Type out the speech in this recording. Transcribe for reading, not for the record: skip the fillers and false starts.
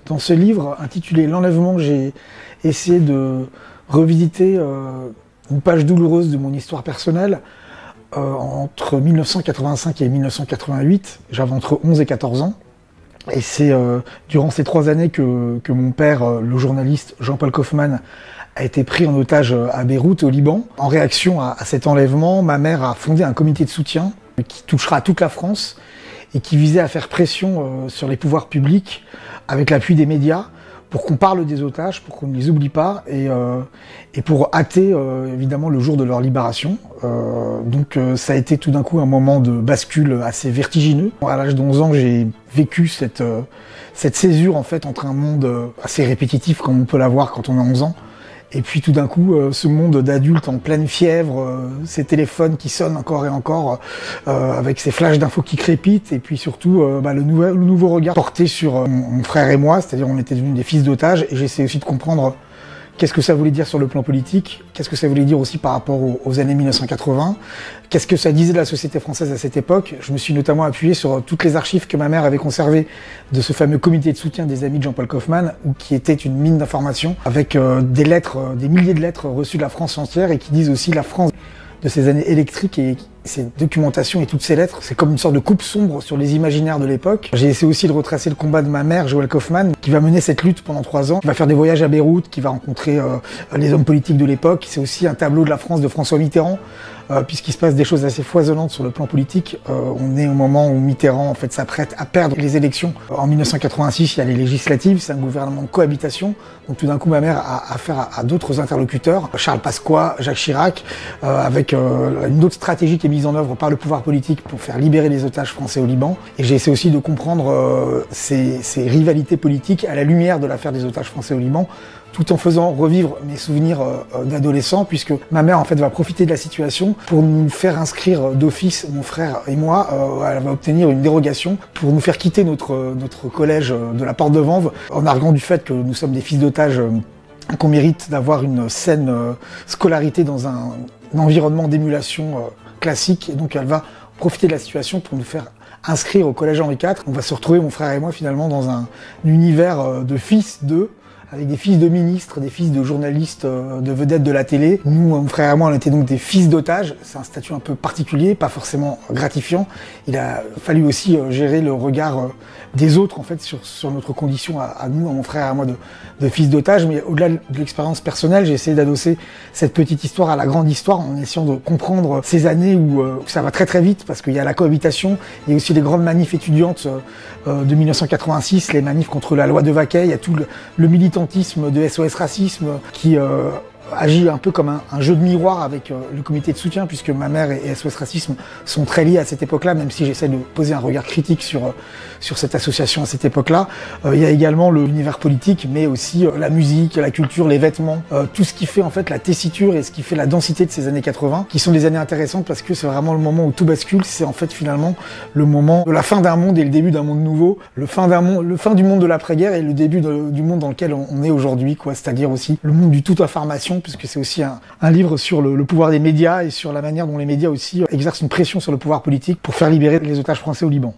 Dans ce livre intitulé L'Enlèvement, j'ai essayé de revisiter une page douloureuse de mon histoire personnelle. Entre 1985 et 1988, j'avais entre 11 et 14 ans. Et c'est durant ces 3 années que mon père, le journaliste Jean-Paul Kaufmann, a été pris en otage à Beyrouth, au Liban. En réaction à cet enlèvement, ma mère a fondé un comité de soutien qui touchera toute la France et qui visait à faire pression sur les pouvoirs publics avec l'appui des médias pour qu'on parle des otages, pour qu'on ne les oublie pas et pour hâter évidemment le jour de leur libération. Donc ça a été tout d'un coup un moment de bascule assez vertigineux. À l'âge de 11 ans, j'ai vécu cette césure en fait entre un monde assez répétitif comme on peut l'avoir quand on a 11 ans. Et puis tout d'un coup, ce monde d'adultes en pleine fièvre, ces téléphones qui sonnent encore et encore, avec ces flashs d'infos qui crépitent, et puis surtout le nouveau regard porté sur mon frère et moi, c'est-à-dire on était devenus des fils d'otages, et j'essaie aussi de comprendre qu'est-ce que ça voulait dire sur le plan politique, qu'est-ce que ça voulait dire aussi par rapport aux années 1980, qu'est-ce que ça disait de la société française à cette époque. Je me suis notamment appuyé sur toutes les archives que ma mère avait conservées de ce fameux comité de soutien des amis de Jean-Paul Kaufmann, qui était une mine d'informations, avec des lettres, des milliers de lettres reçues de la France entière, et qui disent aussi la France de ces années électriques, et ces documentations et toutes ces lettres, c'est comme une sorte de coupe sombre sur les imaginaires de l'époque. J'ai essayé aussi de retracer le combat de ma mère, Joël Kaufmann, qui va mener cette lutte pendant 3 ans, qui va faire des voyages à Beyrouth, qui va rencontrer les hommes politiques de l'époque. C'est aussi un tableau de la France de François Mitterrand, puisqu'il se passe des choses assez foisonnantes sur le plan politique. On est au moment où Mitterrand en fait s'apprête à perdre les élections. En 1986, il y a les législatives, c'est un gouvernement de cohabitation. Donc tout d'un coup, ma mère a affaire à d'autres interlocuteurs, Charles Pasqua, Jacques Chirac, avec une autre stratégie qui est mise en œuvre par le pouvoir politique pour faire libérer les otages français au Liban. Et j'ai essayé aussi de comprendre ces rivalités politiques à la lumière de l'affaire des otages français au Liban, tout en faisant revivre mes souvenirs d'adolescent, puisque ma mère en fait va profiter de la situation pour nous faire inscrire d'office, mon frère et moi. Elle va obtenir une dérogation pour nous faire quitter notre collège de la Porte de Vanves, en arguant du fait que nous sommes des fils d'otages, qu'on mérite d'avoir une saine scolarité dans un environnement d'émulation classique. Et donc elle va profiter de la situation pour nous faire inscrire au collège Henri IV. On va se retrouver, mon frère et moi, finalement dans un univers de fils d'eux, avec des fils de ministres, des fils de journalistes, de vedettes de la télé. Nous, mon frère et moi, on était donc des fils d'otages. C'est un statut un peu particulier, pas forcément gratifiant. Il a fallu aussi gérer le regard des autres, en fait, sur notre condition à nous, à mon frère et à moi, de fils d'otages. Mais au-delà de l'expérience personnelle, j'ai essayé d'adosser cette petite histoire à la grande histoire, en essayant de comprendre ces années où ça va très très vite, parce qu'il y a la cohabitation, il y a aussi les grandes manifs étudiantes de 1986, les manifs contre la loi de Vaquet, il y a tout le militantisme de SOS Racisme qui agit un peu comme un jeu de miroir avec le comité de soutien, puisque ma mère et SOS Racisme sont très liés à cette époque-là, même si j'essaie de poser un regard critique sur cette association à cette époque-là. Il y a également l'univers politique, mais aussi la musique, la culture, les vêtements, tout ce qui fait en fait la tessiture et ce qui fait la densité de ces années 80, qui sont des années intéressantes parce que c'est vraiment le moment où tout bascule. C'est en fait finalement le moment de la fin d'un monde et le début d'un monde nouveau, le fin du monde de l'après-guerre et le début du monde dans lequel on est aujourd'hui, quoi. C'est-à-dire aussi le monde du tout information, puisque c'est aussi un livre sur le pouvoir des médias et sur la manière dont les médias aussi exercent une pression sur le pouvoir politique pour faire libérer les otages français au Liban.